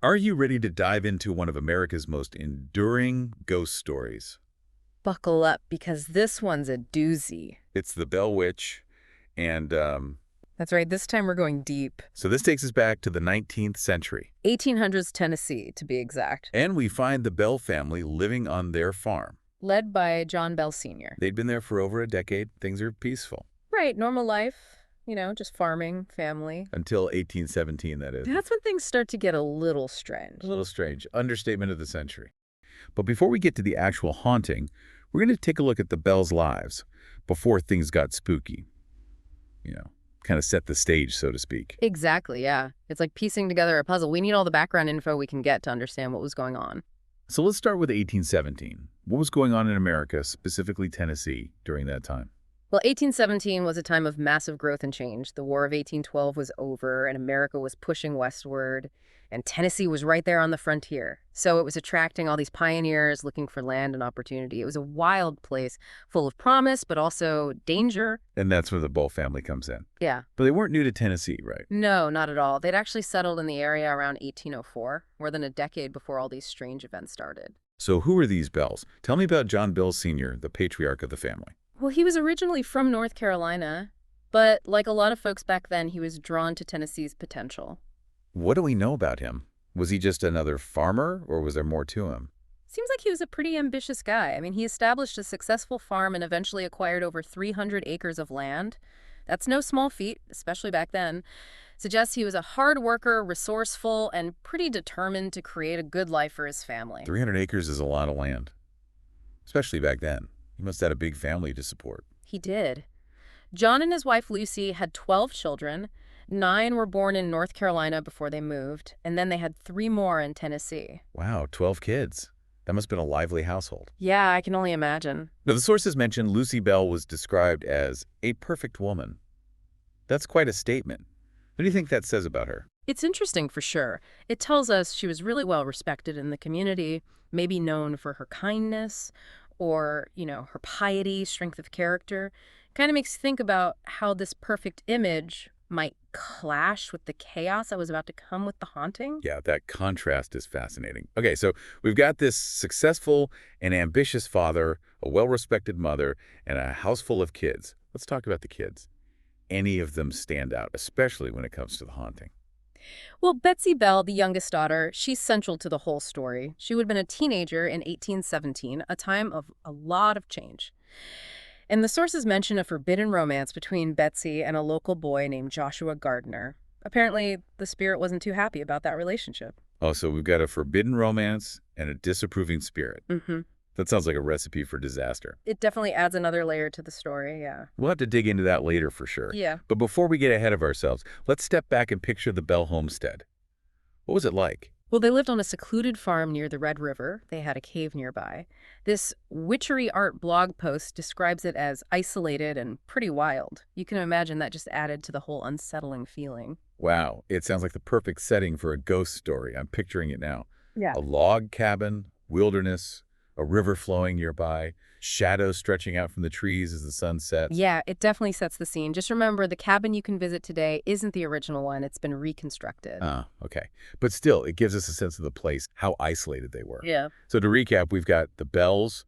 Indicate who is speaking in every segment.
Speaker 1: Are you ready to dive into one of America's most enduring ghost stories?
Speaker 2: Buckle up because this one's a doozy.
Speaker 1: It's the Bell Witch, and
Speaker 2: That's right, this time we're going deep.
Speaker 1: so this takes us back to the 19th century.
Speaker 2: 1800s Tennessee, to be exact.
Speaker 1: And we find the Bell family living on their farm.
Speaker 2: Led by John Bell Sr.
Speaker 1: They'd been there for over a decade. Things are peaceful.
Speaker 2: Right, normal life, just farming, family.
Speaker 1: Until 1817, that is.
Speaker 2: That's when things start to get a little strange.
Speaker 1: A little strange. Understatement of the century. But before we get to the actual haunting, we're going to take a look at the Bells' lives before things got spooky. Kind of set the stage, so to speak.
Speaker 2: Exactly, yeah. It's like piecing together a puzzle. We need all the background info we can get to understand what was going on.
Speaker 1: So let's start with 1817. What was going on in America, specifically Tennessee, during that time?
Speaker 2: Well, 1817 was a time of massive growth and change. The War of 1812 was over, and America was pushing westward, and Tennessee was right there on the frontier. So it was attracting all these pioneers looking for land and opportunity. It was a wild place, full of promise, but also danger.
Speaker 1: And that's where the Bull family comes in.
Speaker 2: Yeah.
Speaker 1: But they weren't new to Tennessee, right?
Speaker 2: No, not at all. They'd actually settled in the area around 1804, more than a decade before all these strange events started.
Speaker 1: So who are these Bells? Tell me about John Bell Sr., the patriarch of the family.
Speaker 2: Well, he was originally from North Carolina, but like a lot of folks back then, he was drawn to Tennessee's potential.
Speaker 1: What do we know about him? Was he just another farmer, or was there more to him?
Speaker 2: Seems like he was a pretty ambitious guy. I mean, he established a successful farm and eventually acquired over 300 acres of land. That's no small feat, especially back then. Suggests he was a hard worker, resourceful, and pretty determined to create a good life for his family.
Speaker 1: 300 acres is a lot of land, especially back then. He must have had a big family to support.
Speaker 2: He did. John and his wife Lucy had 12 children. 9 were born in North Carolina before they moved, and then they had 3 more in Tennessee.
Speaker 1: Wow, 12 kids. That must have been a lively household.
Speaker 2: Yeah, I can only imagine.
Speaker 1: Now, the sources mention Lucy Bell was described as a perfect woman. That's quite a statement. What do you think that says about her?
Speaker 2: It's interesting for sure. It tells us she was really well respected in the community, maybe known for her kindness or, her piety, strength of character. Kind of makes you think about how this perfect image might clash with the chaos that was about to come with the haunting.
Speaker 1: Yeah, that contrast is fascinating. Okay, so we've got this successful and ambitious father, a well-respected mother, and a house full of kids. Let's talk about the kids. Any of them stand out, especially when it comes to the haunting.
Speaker 2: Well, Betsy Bell, the youngest daughter, she's central to the whole story. She would have been a teenager in 1817, a time of a lot of change. And the sources mention a forbidden romance between Betsy and a local boy named Joshua Gardner. Apparently, the spirit wasn't too happy about that relationship.
Speaker 1: Oh, so we've got a forbidden romance and a disapproving spirit.
Speaker 2: Mm-hmm.
Speaker 1: That sounds like a recipe for disaster.
Speaker 2: It definitely adds another layer to the story, yeah.
Speaker 1: We'll have to dig into that later for sure.
Speaker 2: Yeah.
Speaker 1: But before we get ahead of ourselves, let's step back and picture the Bell homestead. What was it like?
Speaker 2: Well, they lived on a secluded farm near the Red River. They had a cave nearby. This witchery art blog post describes it as isolated and pretty wild. You can imagine that just added to the whole unsettling feeling.
Speaker 1: Wow, it sounds like the perfect setting for a ghost story. I'm picturing it now.
Speaker 2: Yeah.
Speaker 1: A log cabin, wilderness, a river flowing nearby, shadows stretching out from the trees as the sun sets.
Speaker 2: Yeah, it definitely sets the scene. Just remember, the cabin you can visit today isn't the original one. It's been reconstructed.
Speaker 1: Ah, okay. But still, it gives us a sense of the place, how isolated they were.
Speaker 2: Yeah.
Speaker 1: So to recap, we've got the Bells,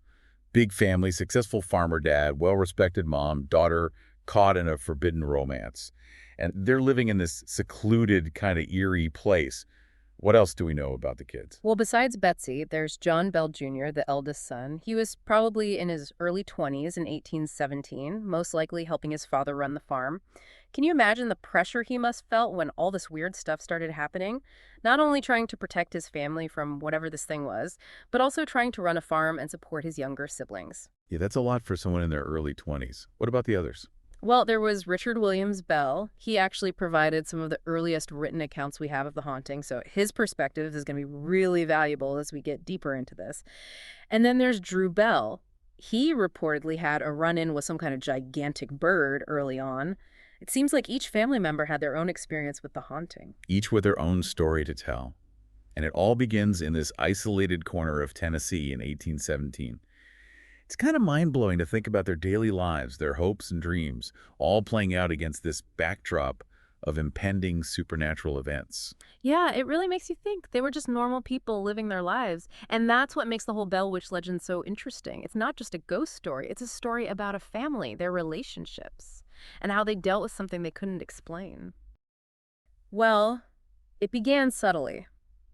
Speaker 1: big family, successful farmer dad, well-respected mom, daughter caught in a forbidden romance. And they're living in this secluded, kind of eerie place. What else do we know about the kids?
Speaker 2: Well, besides Betsy, there's John Bell Jr., the eldest son. He was probably in his early 20s in 1817, most likely helping his father run the farm. Can you imagine the pressure he must felt when all this weird stuff started happening? Not only trying to protect his family from whatever this thing was, but also trying to run a farm and support his younger siblings.
Speaker 1: Yeah, that's a lot for someone in their early 20s. What about the others?
Speaker 2: Well, there was Richard Williams Bell. He actually provided some of the earliest written accounts we have of the haunting, so his perspective is going to be really valuable as we get deeper into this. And then there's Drew Bell. He reportedly had a run-in with some kind of gigantic bird early on. It seems like each family member had their own experience with the haunting.
Speaker 1: Each with their own story to tell. And it all begins in this isolated corner of Tennessee in 1817. It's kind of mind-blowing to think about their daily lives, their hopes and dreams, all playing out against this backdrop of impending supernatural events.
Speaker 2: Yeah, it really makes you think they were just normal people living their lives. And that's what makes the whole Bell Witch legend so interesting. It's not just a ghost story. It's a story about a family, their relationships, and how they dealt with something they couldn't explain. Well, it began subtly.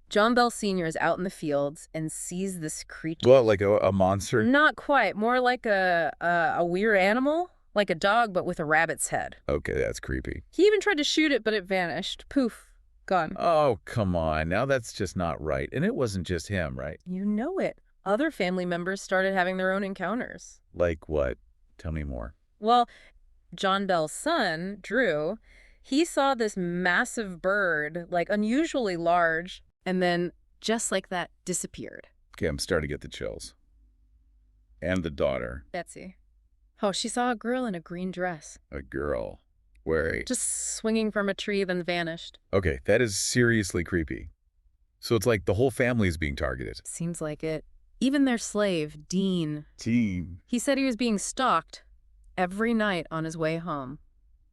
Speaker 2: John Bell Sr. is out in the fields and sees this creature.
Speaker 1: Well, like a monster?
Speaker 2: Not quite. More like a weird animal, like a dog, but with a rabbit's head.
Speaker 1: Okay, that's creepy.
Speaker 2: He even tried to shoot it, but it vanished. Poof. Gone.
Speaker 1: Oh, come on. Now that's just not right. And it wasn't just him, right?
Speaker 2: You know it. Other family members started having their own encounters.
Speaker 1: Like what? Tell me more.
Speaker 2: Well, John Bell's son, Drew, he saw this massive bird, like unusually large, and then, just like that, disappeared.
Speaker 1: Okay, I'm starting to get the chills. And the daughter.
Speaker 2: Betsy. Oh, she saw a girl in a green dress.
Speaker 1: A girl. Where?
Speaker 2: Just swinging from a tree, then vanished.
Speaker 1: Okay, that is seriously creepy. So it's like the whole family is being targeted.
Speaker 2: Seems like it. Even their slave, Dean.
Speaker 1: Team.
Speaker 2: He said he was being stalked every night on his way home.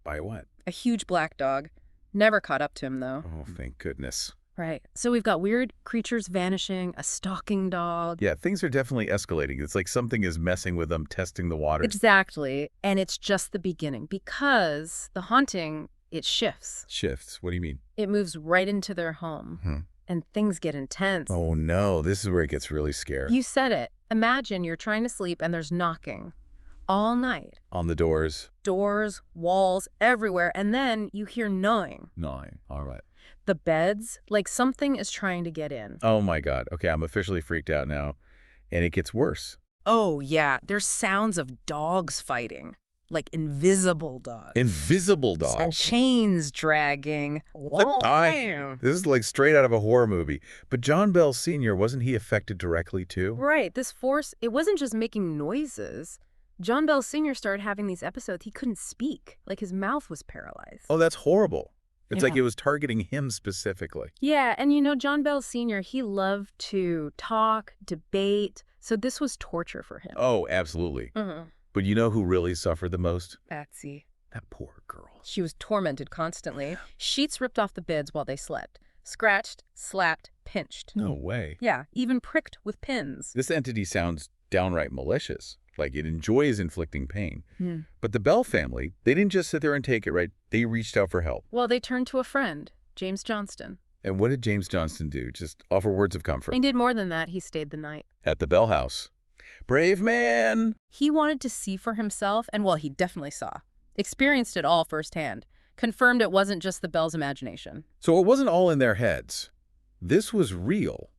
Speaker 1: By what?
Speaker 2: A huge black dog. Never caught up to him, though.
Speaker 1: Oh, thank goodness.
Speaker 2: Right. So we've got weird creatures vanishing, a stalking dog.
Speaker 1: Yeah, things are definitely escalating. It's like something is messing with them, testing the waters.
Speaker 2: Exactly. And it's just the beginning because the haunting, it shifts.
Speaker 1: Shifts? What do you mean?
Speaker 2: It moves right into their home. And things get intense.
Speaker 1: Oh, no. This is where it gets really scary.
Speaker 2: You said it. Imagine you're trying to sleep and there's knocking all night.
Speaker 1: On the doors?
Speaker 2: Doors, walls, everywhere. And then you hear gnawing.
Speaker 1: Gnawing. All right.
Speaker 2: The beds, like something is trying to get in.
Speaker 1: Oh, my God. Okay, I'm officially freaked out now. And it gets worse.
Speaker 2: Oh, yeah. There's sounds of dogs fighting. Like invisible dogs.
Speaker 1: Invisible dogs.
Speaker 2: And chains dragging.
Speaker 1: This is like straight out of a horror movie. But John Bell Sr., wasn't he affected directly too?
Speaker 2: Right. This force, it wasn't just making noises. John Bell Sr. started having these episodes. He couldn't speak. Like his mouth was paralyzed.
Speaker 1: Oh, that's horrible. It's
Speaker 2: Yeah.
Speaker 1: like it was targeting him specifically.
Speaker 2: Yeah, and you know, John Bell Sr., he loved to talk, debate, so this was torture for him.
Speaker 1: Oh, absolutely. But you know who really suffered the most?
Speaker 2: Betsy.
Speaker 1: That poor girl.
Speaker 2: She was tormented constantly. Sheets ripped off the beds while they slept. Scratched, slapped, pinched.
Speaker 1: No way.
Speaker 2: Yeah, even pricked with pins.
Speaker 1: This entity sounds downright malicious. Like it enjoys inflicting pain. But the Bell family, they didn't just sit there and take it, right? They reached out for help.
Speaker 2: Well, they turned to a friend, James Johnston.
Speaker 1: And what did James Johnston do? Just offer words of comfort?
Speaker 2: He did more than that. He stayed the night.
Speaker 1: At the Bell house. Brave man!
Speaker 2: He wanted to see for himself, and well, he definitely saw. Experienced it all firsthand. Confirmed it wasn't just the Bell's imagination.
Speaker 1: So it wasn't all in their heads. This was real.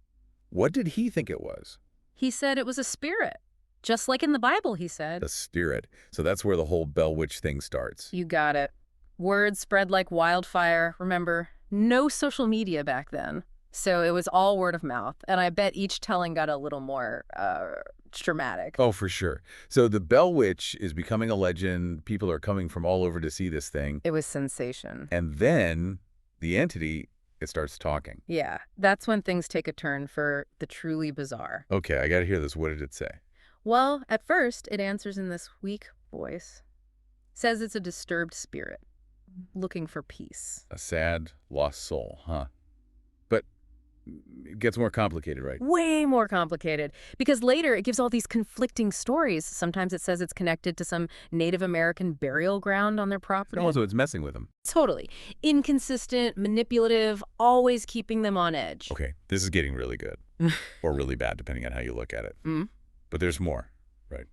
Speaker 1: What did he think it was?
Speaker 2: He said it was a spirit. Just like in the Bible, he said.
Speaker 1: The spirit. So that's where the whole Bell Witch thing starts.
Speaker 2: You got it. Word spread like wildfire. Remember, no social media back then. So it was all word of mouth. And I bet each telling got a little more dramatic.
Speaker 1: Oh, for sure. So the Bell Witch is becoming a legend. People are coming from all over to see this thing.
Speaker 2: It was sensation.
Speaker 1: And then the entity, it starts talking.
Speaker 2: Yeah, that's when things take a turn for the truly bizarre.
Speaker 1: Okay, I got to hear this. What did it say?
Speaker 2: Well, at first, it answers in this weak voice. Says it's a disturbed spirit, looking for peace.
Speaker 1: A sad, lost soul, huh? But it gets more complicated, right?
Speaker 2: Way more complicated. Because later, it gives all these conflicting stories. Sometimes it says it's connected to some Native American burial ground on their property.
Speaker 1: And also, it's messing with them.
Speaker 2: Totally. Inconsistent, manipulative, always keeping them on edge.
Speaker 1: Okay, this is getting really good. Or really bad, depending on how you look at it. But there's more, right?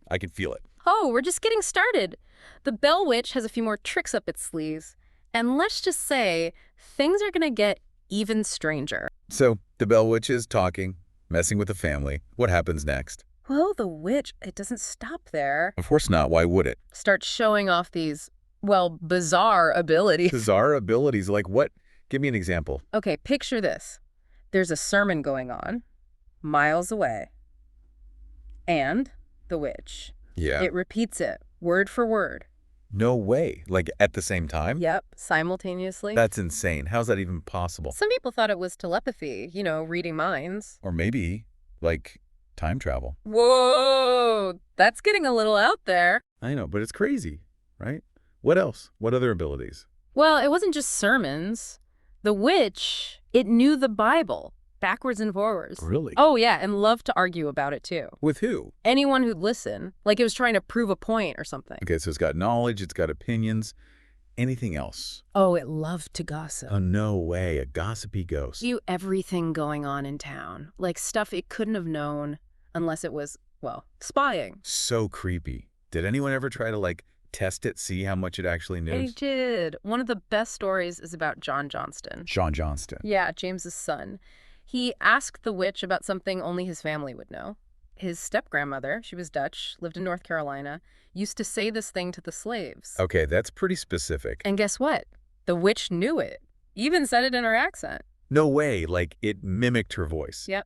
Speaker 1: I can feel it.
Speaker 2: Oh, we're just getting started. The Bell Witch has a few more tricks up its sleeves. And let's just say, things are going to get even stranger.
Speaker 1: So, the Bell Witch is talking, messing with the family. What happens next?
Speaker 2: Well, the witch, it doesn't stop there.
Speaker 1: Of course not. Why would it?
Speaker 2: Starts showing off these, well, bizarre abilities.
Speaker 1: Bizarre abilities? Like what? Give me an example.
Speaker 2: Okay, picture this. There's a sermon going on, miles away. And the witch.
Speaker 1: Yeah.
Speaker 2: It repeats it, word for word.
Speaker 1: No way. Like at the same time?
Speaker 2: Yep, simultaneously.
Speaker 1: That's insane. How's that even possible?
Speaker 2: Some people thought it was telepathy, you know, reading minds.
Speaker 1: Or maybe, like, time travel.
Speaker 2: Whoa, that's getting a little out there.
Speaker 1: I know, but it's crazy, right? What else? What other abilities?
Speaker 2: Well, it wasn't just sermons. The witch, it knew the Bible backwards and forwards.
Speaker 1: Really?
Speaker 2: Oh, yeah, and loved to argue about it, too.
Speaker 1: With who?
Speaker 2: Anyone who'd listen, like it was trying to prove a point or something.
Speaker 1: Okay, so it's got knowledge, it's got opinions. Anything else?
Speaker 2: Oh, it loved to gossip.
Speaker 1: Oh, no way. A gossipy ghost.
Speaker 2: Knew everything going on in town, like stuff it couldn't have known unless it was, well, spying.
Speaker 1: So creepy. Did anyone ever try to, like, test it, see how much it actually
Speaker 2: They
Speaker 1: knows?
Speaker 2: did. One of the best stories is about John Johnston.
Speaker 1: John Johnston.
Speaker 2: Yeah, James's son. He asked the witch about something only his family would know. His step-grandmother, she was Dutch, lived in North Carolina, used to say this thing to the slaves.
Speaker 1: Okay, that's pretty specific.
Speaker 2: And guess what? The witch knew it. Even said it in her accent.
Speaker 1: No way. Like, it mimicked her voice.
Speaker 2: Yep.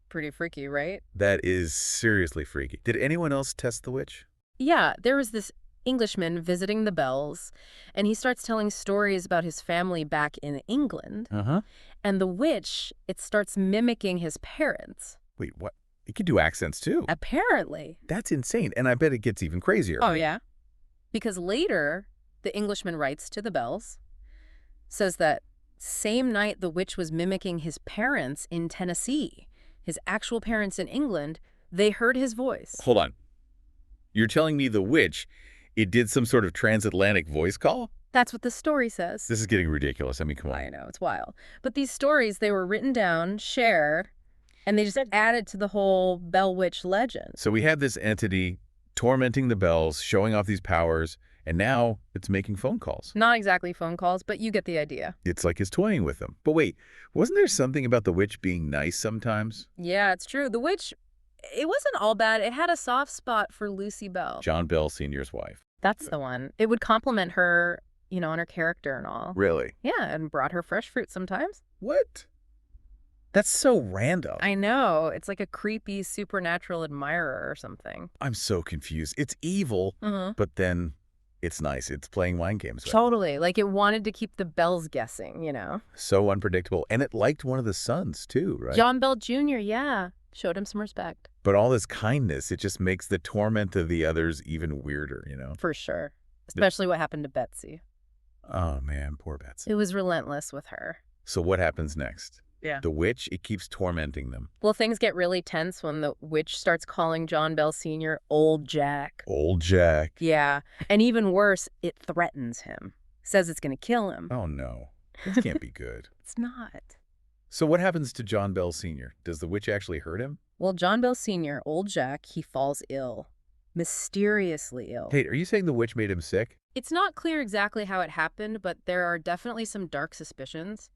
Speaker 2: Pretty freaky, right?
Speaker 1: That is seriously freaky. Did anyone else test the witch?
Speaker 2: Yeah, there was this Englishman visiting the Bells, and he starts telling stories about his family back in England.
Speaker 1: Uh-huh.
Speaker 2: And the witch, it starts mimicking his parents.
Speaker 1: Wait, what? It can do accents, too.
Speaker 2: Apparently.
Speaker 1: That's insane, and I bet it gets even crazier.
Speaker 2: Oh, yeah? Because later, the Englishman writes to the Bells, says that same night the witch was mimicking his parents in Tennessee, his actual parents in England, they heard his voice.
Speaker 1: Hold on. You're telling me the witch, it did some sort of transatlantic voice call?
Speaker 2: That's what the story says.
Speaker 1: This is getting ridiculous. I mean, come on.
Speaker 2: I know, it's wild. But these stories, they were written down, shared, and they just added to the whole Bell Witch legend.
Speaker 1: So we had this entity tormenting the Bells, showing off these powers, and now it's making phone calls.
Speaker 2: Not exactly phone calls, but you get the idea.
Speaker 1: It's like he's toying with them. But wait, wasn't there something about the witch being nice sometimes?
Speaker 2: Yeah, it's true. The witch, it wasn't all bad. It had a soft spot for Lucy Bell.
Speaker 1: John Bell Sr.'s wife.
Speaker 2: That's the one. It would compliment her, on her character and all.
Speaker 1: Really?
Speaker 2: Yeah, and brought her fresh fruit sometimes.
Speaker 1: What? That's so random.
Speaker 2: I know. It's like a creepy supernatural admirer or something.
Speaker 1: I'm so confused. It's evil, but then it's nice. It's playing mind games. Right?
Speaker 2: Totally. Like it wanted to keep the Bells guessing,
Speaker 1: So unpredictable. And it liked one of the sons, too, right?
Speaker 2: John Bell Jr., yeah. Showed him some respect.
Speaker 1: But all this kindness, it just makes the torment of the others even weirder,
Speaker 2: For sure. Especially what happened to Betsy.
Speaker 1: Oh, man, poor Betsy.
Speaker 2: It was relentless with her.
Speaker 1: So what happens next?
Speaker 2: Yeah.
Speaker 1: The witch, it keeps tormenting them.
Speaker 2: Well, things get really tense when the witch starts calling John Bell Sr. Old Jack.
Speaker 1: Old Jack.
Speaker 2: Yeah. And even worse, it threatens him. Says it's going to kill him.
Speaker 1: Oh, no. This can't be good.
Speaker 2: It's not.
Speaker 1: So what happens to John Bell Sr.? Does the witch actually hurt him?
Speaker 2: Well, John Bell Sr., Old Jack, he falls ill. Mysteriously ill.
Speaker 1: Hey, are you saying the witch made him sick?
Speaker 2: It's not clear exactly how it happened, but there are definitely some dark suspicions.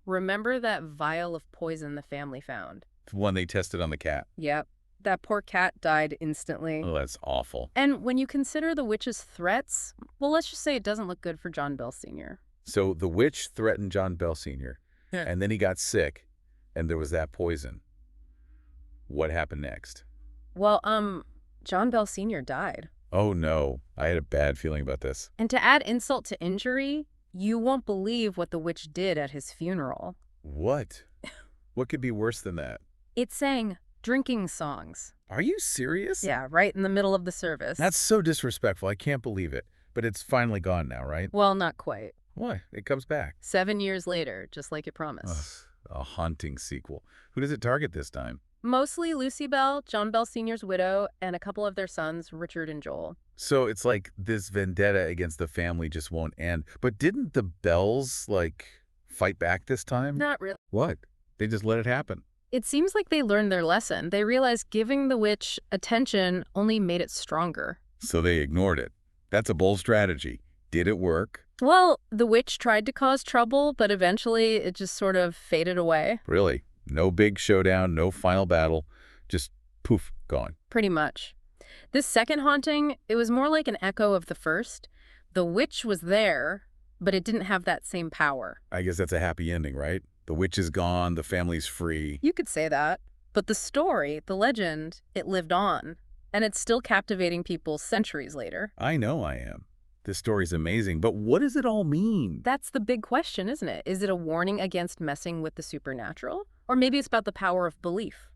Speaker 2: Remember that vial of poison the family found?
Speaker 1: The one they tested on the cat.
Speaker 2: Yep. That poor cat died instantly.
Speaker 1: Oh, that's awful.
Speaker 2: And when you consider the witch's threats, well, let's just say it doesn't look good for John Bell Sr.
Speaker 1: So the witch threatened John Bell Sr., and then he got sick, and there was that poison. What happened next?
Speaker 2: Well, John Bell Sr. died.
Speaker 1: Oh, no. I had a bad feeling about this.
Speaker 2: And to add insult to injury, you won't believe what the witch did at his funeral.
Speaker 1: What? What could be worse than that?
Speaker 2: It sang drinking songs.
Speaker 1: Are you serious?
Speaker 2: Yeah, right in the middle of the service.
Speaker 1: That's so disrespectful. I can't believe it. But it's finally gone now, right?
Speaker 2: Well, not quite.
Speaker 1: Why? It comes back.
Speaker 2: 7 years later, just like it promised.
Speaker 1: Ugh, a haunting sequel. Who does it target this time?
Speaker 2: Mostly Lucy Bell, John Bell Sr.'s widow, and a couple of their sons, Richard and Joel.
Speaker 1: So it's like this vendetta against the family just won't end. But didn't the Bells, fight back this time?
Speaker 2: Not really.
Speaker 1: What? They just let it happen.
Speaker 2: It seems like they learned their lesson. They realized giving the witch attention only made it stronger.
Speaker 1: So they ignored it. That's a bold strategy. Did it work?
Speaker 2: Well, the witch tried to cause trouble, but eventually it just sort of faded away.
Speaker 1: Really? No big showdown, no final battle. Just poof, gone.
Speaker 2: Pretty much. This second haunting, it was more like an echo of the first. The witch was there, but it didn't have that same power.
Speaker 1: I guess that's a happy ending, right? The witch is gone, the family's free.
Speaker 2: You could say that. But the story, the legend, it lived on. And it's still captivating people centuries later.
Speaker 1: I know I am. This story's amazing, but what does it all mean?
Speaker 2: That's the big question, isn't it? Is it a warning against messing with the supernatural? Or maybe it's about the power of belief?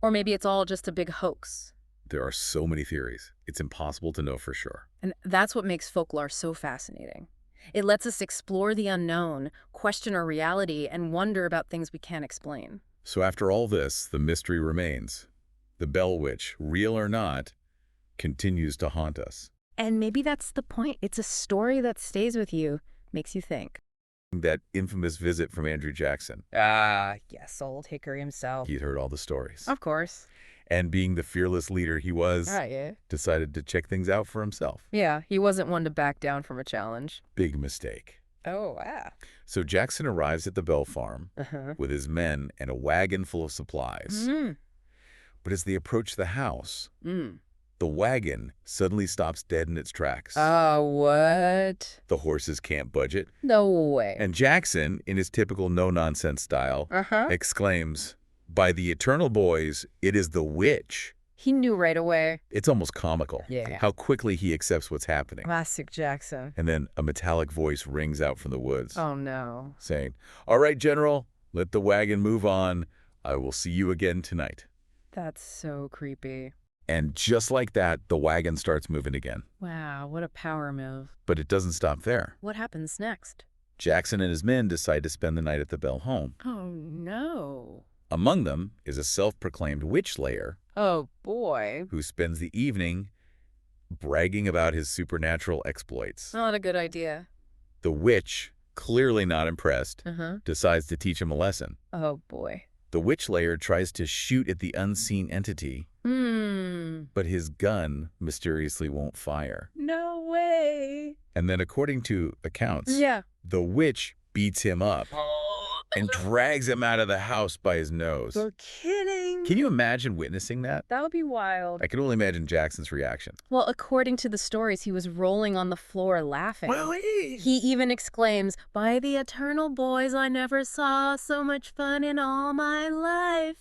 Speaker 2: Or maybe it's all just a big hoax?
Speaker 1: There are so many theories. It's impossible to know for sure.
Speaker 2: And that's what makes folklore so fascinating. It lets us explore the unknown, question our reality, and wonder about things we can't explain.
Speaker 1: So after all this, the mystery remains. The Bell Witch, real or not, continues to haunt us.
Speaker 2: And maybe that's the point. It's a story that stays with you, makes you think.
Speaker 1: That infamous visit from Andrew Jackson.
Speaker 2: Ah, yes, old Hickory himself.
Speaker 1: He'd heard all the stories.
Speaker 2: Of course.
Speaker 1: And being the fearless leader he was,
Speaker 2: Yeah.
Speaker 1: decided to check things out for himself.
Speaker 2: Yeah, he wasn't one to back down from a challenge.
Speaker 1: Big mistake.
Speaker 2: Oh, wow.
Speaker 1: So Jackson arrives at the Bell farm
Speaker 2: Uh-huh.
Speaker 1: with his men and a wagon full of supplies.
Speaker 2: Mm.
Speaker 1: But as they approach the house,
Speaker 2: Mm.
Speaker 1: the wagon suddenly stops dead in its tracks.
Speaker 2: Oh, what?
Speaker 1: The horses can't budge it.
Speaker 2: No way.
Speaker 1: And Jackson, in his typical no-nonsense style, exclaims, "By the eternal boys, it is the witch."
Speaker 2: He knew right away.
Speaker 1: It's almost comical
Speaker 2: Yeah.
Speaker 1: how quickly he accepts what's happening.
Speaker 2: Classic Jackson.
Speaker 1: And then a metallic voice rings out from the woods,
Speaker 2: Oh, no.
Speaker 1: saying, "All right, General, let the wagon move on. I will see you again tonight."
Speaker 2: That's so creepy.
Speaker 1: And just like that, the wagon starts moving again.
Speaker 2: Wow, what a power move.
Speaker 1: But it doesn't stop there.
Speaker 2: What happens next?
Speaker 1: Jackson and his men decide to spend the night at the Bell home.
Speaker 2: Oh, no.
Speaker 1: Among them is a self-proclaimed witch slayer
Speaker 2: Oh, boy.
Speaker 1: who spends the evening bragging about his supernatural exploits.
Speaker 2: Not a good idea.
Speaker 1: The witch, clearly not impressed, decides to teach him a lesson.
Speaker 2: Oh, boy.
Speaker 1: The witch slayer tries to shoot at the unseen entity, but his gun mysteriously won't fire.
Speaker 2: No way.
Speaker 1: And then, according to accounts,
Speaker 2: Yeah.
Speaker 1: the witch beats him up and drags him out of the house by his nose.
Speaker 2: You're kidding.
Speaker 1: Can you imagine witnessing that?
Speaker 2: That would be wild.
Speaker 1: I can only imagine Jackson's reaction.
Speaker 2: Well, according to the stories, he was rolling on the floor laughing. He even exclaims, "By the eternal boys, I never saw so much fun in all my life.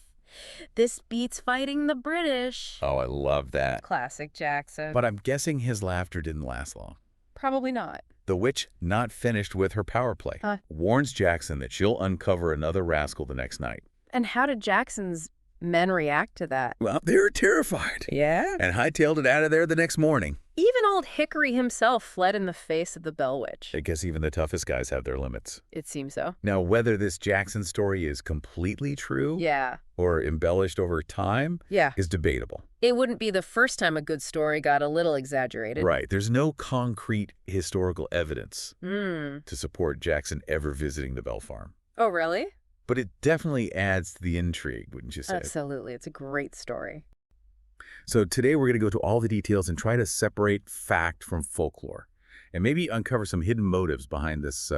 Speaker 2: This beats fighting the British."
Speaker 1: Oh, I love that.
Speaker 2: Classic Jackson.
Speaker 1: But I'm guessing his laughter didn't last long.
Speaker 2: Probably not.
Speaker 1: The witch, not finished with her power play, warns Jackson that she'll uncover another rascal the next night.
Speaker 2: And how did Jackson's men react to that?
Speaker 1: Well, they were terrified
Speaker 2: Yeah?
Speaker 1: and hightailed it out of there the next morning.
Speaker 2: Even old Hickory himself fled in the face of the Bell Witch.
Speaker 1: I guess even the toughest guys have their limits.
Speaker 2: It seems so.
Speaker 1: Now, whether this Jackson story is completely true
Speaker 2: Yeah.
Speaker 1: or embellished over time
Speaker 2: Yeah.
Speaker 1: is debatable.
Speaker 2: It wouldn't be the first time a good story got a little exaggerated.
Speaker 1: Right. There's no concrete historical evidence
Speaker 2: Hmm.
Speaker 1: to support Jackson ever visiting the Bell farm.
Speaker 2: Oh, really?
Speaker 1: But it definitely adds to the intrigue, wouldn't you say?
Speaker 2: Absolutely. It's a great story.
Speaker 1: So today we're going to go to all the details and try to separate fact from folklore and maybe uncover some hidden motives behind this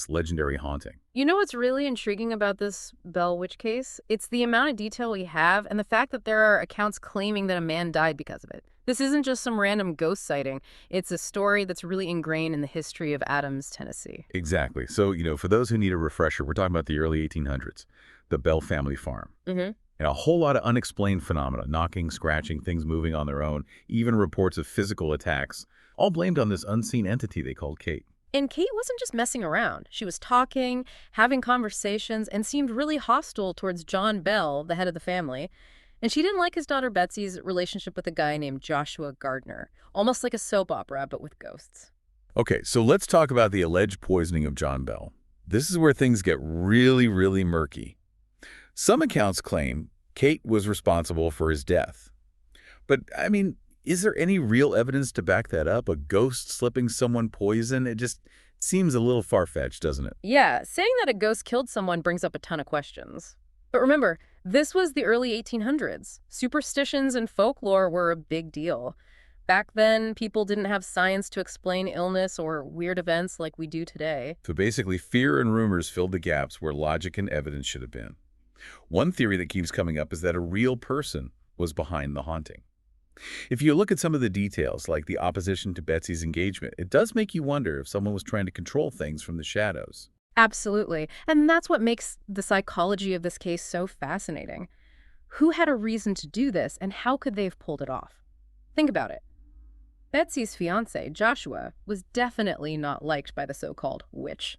Speaker 1: legendary haunting.
Speaker 2: You know what's really intriguing about this Bell Witch case? It's the amount of detail we have and the fact that there are accounts claiming that a man died because of it. This isn't just some random ghost sighting. It's a story that's really ingrained in the history of Adams, Tennessee.
Speaker 1: Exactly. So, for those who need a refresher, we're talking about the early 1800s, the Bell family farm.
Speaker 2: Mm-hmm.
Speaker 1: And a whole lot of unexplained phenomena, knocking, scratching, things moving on their own, even reports of physical attacks, all blamed on this unseen entity they called Kate.
Speaker 2: And Kate wasn't just messing around. She was talking, having conversations, and seemed really hostile towards John Bell, the head of the family. And she didn't like his daughter Betsy's relationship with a guy named Joshua Gardner, almost like a soap opera, but with ghosts.
Speaker 1: Okay, so let's talk about the alleged poisoning of John Bell. This is where things get really, really murky. Some accounts claim Kate was responsible for his death. But, is there any real evidence to back that up? A ghost slipping someone poison? It just seems a little far-fetched, doesn't it?
Speaker 2: Yeah, saying that a ghost killed someone brings up a ton of questions. But remember, this was the early 1800s. Superstitions and folklore were a big deal. Back then, people didn't have science to explain illness or weird events like we do today.
Speaker 1: So basically, fear and rumors filled the gaps where logic and evidence should have been. One theory that keeps coming up is that a real person was behind the haunting. If you look at some of the details, like the opposition to Betsy's engagement, it does make you wonder if someone was trying to control things from the shadows.
Speaker 2: Absolutely. And that's what makes the psychology of this case so fascinating. Who had a reason to do this, and how could they have pulled it off? Think about it. Betsy's fiancé, Joshua, was definitely not liked by the so-called witch.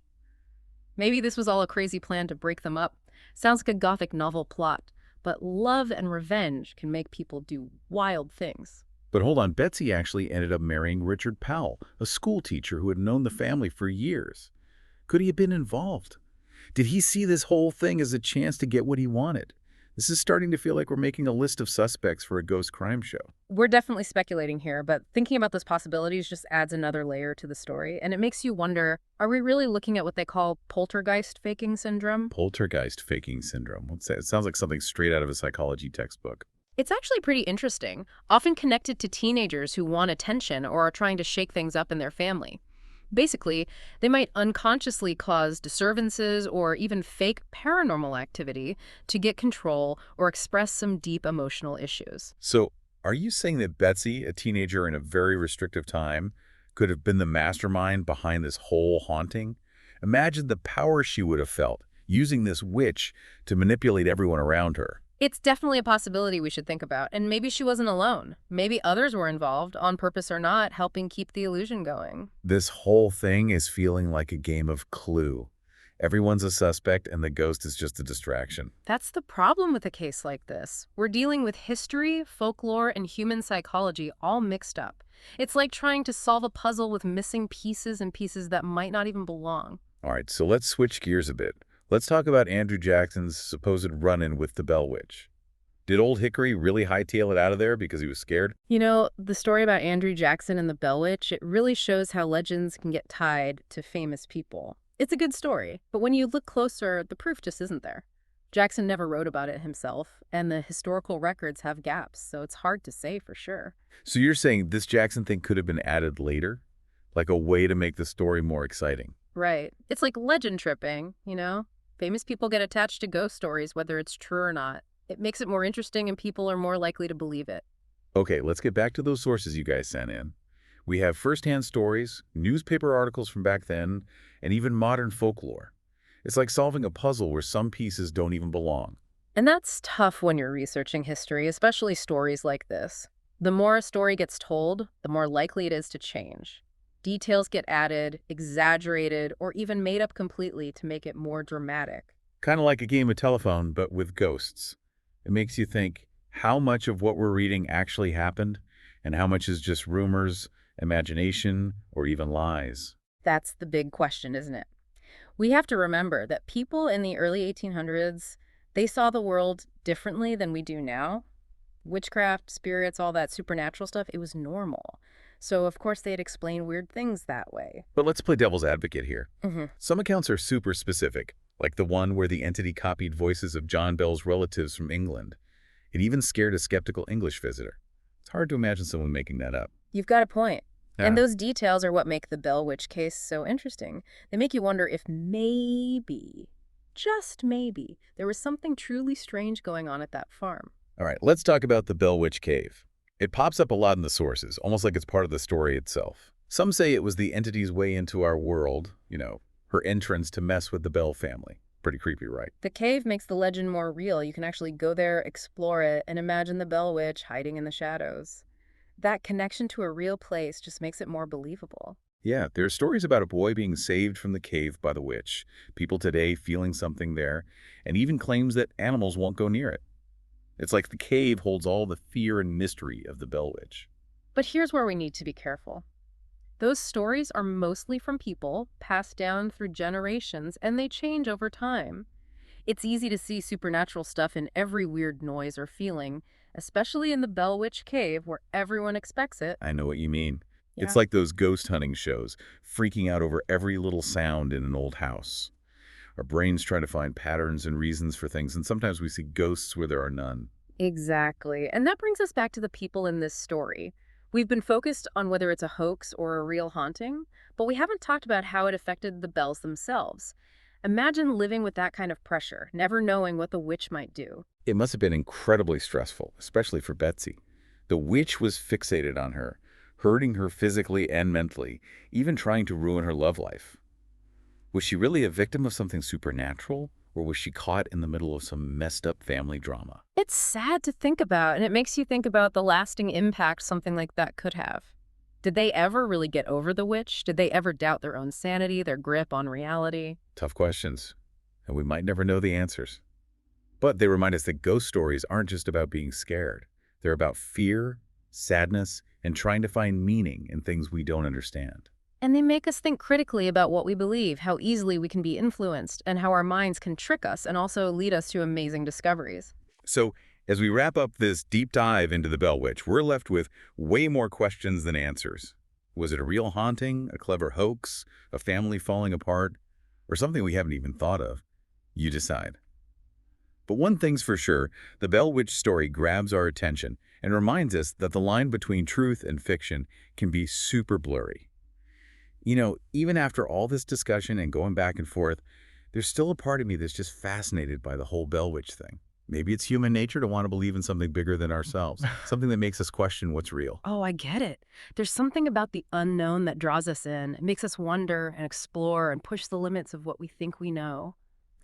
Speaker 2: Maybe this was all a crazy plan to break them up. Sounds like a Gothic novel plot, but love and revenge can make people do wild things.
Speaker 1: But hold on, Betsy actually ended up marrying Richard Powell, a school teacher who had known the family for years. Could he have been involved? Did he see this whole thing as a chance to get what he wanted? This is starting to feel like we're making a list of suspects for a ghost crime show.
Speaker 2: We're definitely speculating here, but thinking about those possibilities just adds another layer to the story, and it makes you wonder, are we really looking at what they call poltergeist faking syndrome?
Speaker 1: Poltergeist faking syndrome. What's that? It sounds like something straight out of a psychology textbook.
Speaker 2: It's actually pretty interesting, often connected to teenagers who want attention or are trying to shake things up in their family. Basically, they might unconsciously cause disturbances or even fake paranormal activity to get control or express some deep emotional issues.
Speaker 1: So, are you saying that Betsy, a teenager in a very restrictive time, could have been the mastermind behind this whole haunting? Imagine the power she would have felt using this witch to manipulate everyone around her.
Speaker 2: It's definitely a possibility we should think about, and maybe she wasn't alone. Maybe others were involved, on purpose or not, helping keep the illusion going.
Speaker 1: This whole thing is feeling like a game of Clue. Everyone's a suspect and the ghost is just a distraction.
Speaker 2: That's the problem with a case like this. We're dealing with history, folklore, and human psychology all mixed up. It's like trying to solve a puzzle with missing pieces and pieces that might not even belong.
Speaker 1: All right, so let's switch gears a bit. Let's talk about Andrew Jackson's supposed run-in with the Bell Witch. Did old Hickory really hightail it out of there because he was scared?
Speaker 2: You know, the story about Andrew Jackson and the Bell Witch, it really shows how legends can get tied to famous people. It's a good story, but when you look closer, the proof just isn't there. Jackson never wrote about it himself, and the historical records have gaps, so it's hard to say for sure.
Speaker 1: So you're saying this Jackson thing could have been added later? Like a way to make the story more exciting?
Speaker 2: Right. It's like legend tripping, you know? Famous people get attached to ghost stories, whether it's true or not. It makes it more interesting and people are more likely to believe it.
Speaker 1: Okay, let's get back to those sources you guys sent in. We have first-hand stories, newspaper articles from back then, and even modern folklore. It's like solving a puzzle where some pieces don't even belong.
Speaker 2: And that's tough when you're researching history, especially stories like this. The more a story gets told, the more likely it is to change. Details get added, exaggerated, or even made up completely to make it more dramatic.
Speaker 1: Kind of like a game of telephone, but with ghosts. It makes you think how much of what we're reading actually happened, and how much is just rumors, imagination, or even lies.
Speaker 2: That's the big question, isn't it? We have to remember that people in the early 1800s, they saw the world differently than we do now. Witchcraft, spirits, all that supernatural stuff, it was normal. So, of course, they'd explain weird things that way.
Speaker 1: But let's play devil's advocate here.
Speaker 2: Hmm.
Speaker 1: Some accounts are super specific, like the one where the entity copied voices of John Bell's relatives from England. It even scared a skeptical English visitor. It's hard to imagine someone making that up.
Speaker 2: You've got a point.
Speaker 1: Yeah.
Speaker 2: And those details are what make the Bell Witch case so interesting. They make you wonder if maybe, just maybe, there was something truly strange going on at that farm.
Speaker 1: All right, let's talk about the Bell Witch Cave. It pops up a lot in the sources, almost like it's part of the story itself. Some say it was the entity's way into our world, her entrance to mess with the Bell family. Pretty creepy, right?
Speaker 2: The cave makes the legend more real. You can actually go there, explore it, and imagine the Bell Witch hiding in the shadows. That connection to a real place just makes it more believable.
Speaker 1: Yeah, there are stories about a boy being saved from the cave by the witch, people today feeling something there, and even claims that animals won't go near it. It's like the cave holds all the fear and mystery of the Bell Witch.
Speaker 2: But here's where we need to be careful. Those stories are mostly from people passed down through generations, and they change over time. It's easy to see supernatural stuff in every weird noise or feeling, especially in the Bell Witch Cave where everyone expects it.
Speaker 1: I know what you mean.
Speaker 2: Yeah.
Speaker 1: It's like those ghost hunting shows, freaking out over every little sound in an old house. Our brains try to find patterns and reasons for things, and sometimes we see ghosts where there are none.
Speaker 2: Exactly. And that brings us back to the people in this story. We've been focused on whether it's a hoax or a real haunting, but we haven't talked about how it affected the Bells themselves. Imagine living with that kind of pressure, never knowing what the witch might do.
Speaker 1: It must have been incredibly stressful, especially for Betsy. The witch was fixated on her, hurting her physically and mentally, even trying to ruin her love life. Was she really a victim of something supernatural, or was she caught in the middle of some messed up family drama?
Speaker 2: It's sad to think about, and it makes you think about the lasting impact something like that could have. Did they ever really get over the witch? Did they ever doubt their own sanity, their grip on reality?
Speaker 1: Tough questions, and we might never know the answers. But they remind us that ghost stories aren't just about being scared. They're about fear, sadness, and trying to find meaning in things we don't understand.
Speaker 2: And they make us think critically about what we believe, how easily we can be influenced, and how our minds can trick us and also lead us to amazing discoveries.
Speaker 1: So, as we wrap up this deep dive into the Bell Witch, we're left with way more questions than answers. Was it a real haunting, a clever hoax, a family falling apart, or something we haven't even thought of? You decide. But one thing's for sure, the Bell Witch story grabs our attention and reminds us that the line between truth and fiction can be super blurry. Even after all this discussion and going back and forth, there's still a part of me that's just fascinated by the whole Bell Witch thing. Maybe it's human nature to want to believe in something bigger than ourselves, something that makes us question what's real.
Speaker 2: Oh, I get it. There's something about the unknown that draws us in. It makes us wonder and explore and push the limits of what we think we know.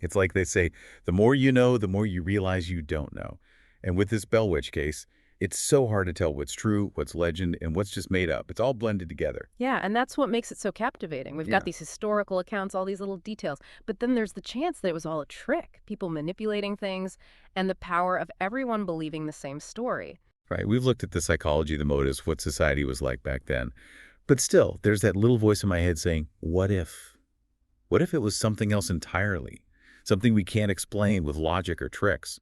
Speaker 1: It's like they say, the more you know, the more you realize you don't know. And with this Bell Witch case, it's so hard to tell what's true, what's legend, and what's just made up. It's all blended together.
Speaker 2: Yeah, and that's what makes it so captivating. We've
Speaker 1: Yeah.
Speaker 2: got these historical accounts, all these little details, but then there's the chance that it was all a trick, people manipulating things, and the power of everyone believing the same story.
Speaker 1: Right, we've looked at the psychology, the motives, what society was like back then. But still, there's that little voice in my head saying, what if? What if it was something else entirely? Something we can't explain with logic or tricks?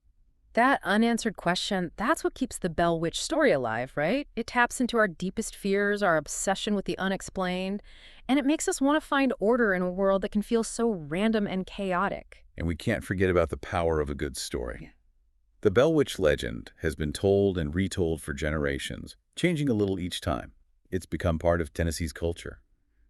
Speaker 2: That unanswered question, that's what keeps the Bell Witch story alive, right? It taps into our deepest fears, our obsession with the unexplained, and it makes us want to find order in a world that can feel so random and chaotic.
Speaker 1: And we can't forget about the power of a good story.
Speaker 2: Yeah.
Speaker 1: The Bell Witch legend has been told and retold for generations, changing a little each time. It's become part of Tennessee's culture.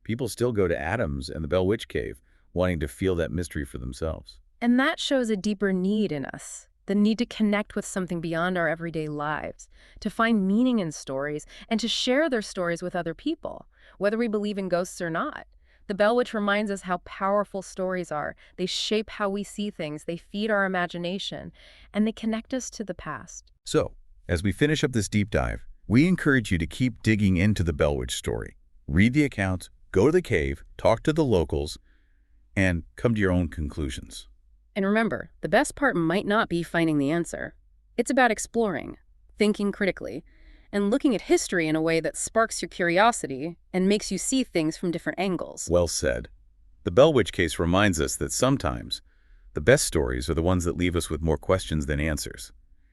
Speaker 1: People still go to Adams and the Bell Witch Cave, wanting to feel that mystery for themselves.
Speaker 2: And that shows a deeper need in us, the need to connect with something beyond our everyday lives, to find meaning in stories, and to share their stories with other people, whether we believe in ghosts or not. The Bell Witch reminds us how powerful stories are. They shape how we see things, they feed our imagination, and they connect us to the past.
Speaker 1: So, as we finish up this deep dive, we encourage you to keep digging into the Bell Witch story. Read the accounts, go to the cave, talk to the locals, and come to your own conclusions.
Speaker 2: And remember, the best part might not be finding the answer. It's about exploring, thinking critically, and looking at history in a way that sparks your curiosity and makes you see things from different angles.
Speaker 1: Well said. The Bell Witch case reminds us that sometimes the best stories are the ones that leave us with more questions than answers.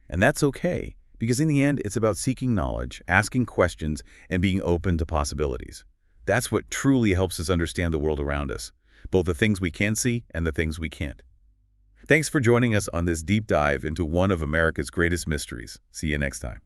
Speaker 1: And that's okay, because in the end, it's about seeking knowledge, asking questions, and being open to possibilities. That's what truly helps us understand the world around us, both the things we can see and the things we can't. Thanks for joining us on this deep dive into one of America's greatest mysteries. See you next time.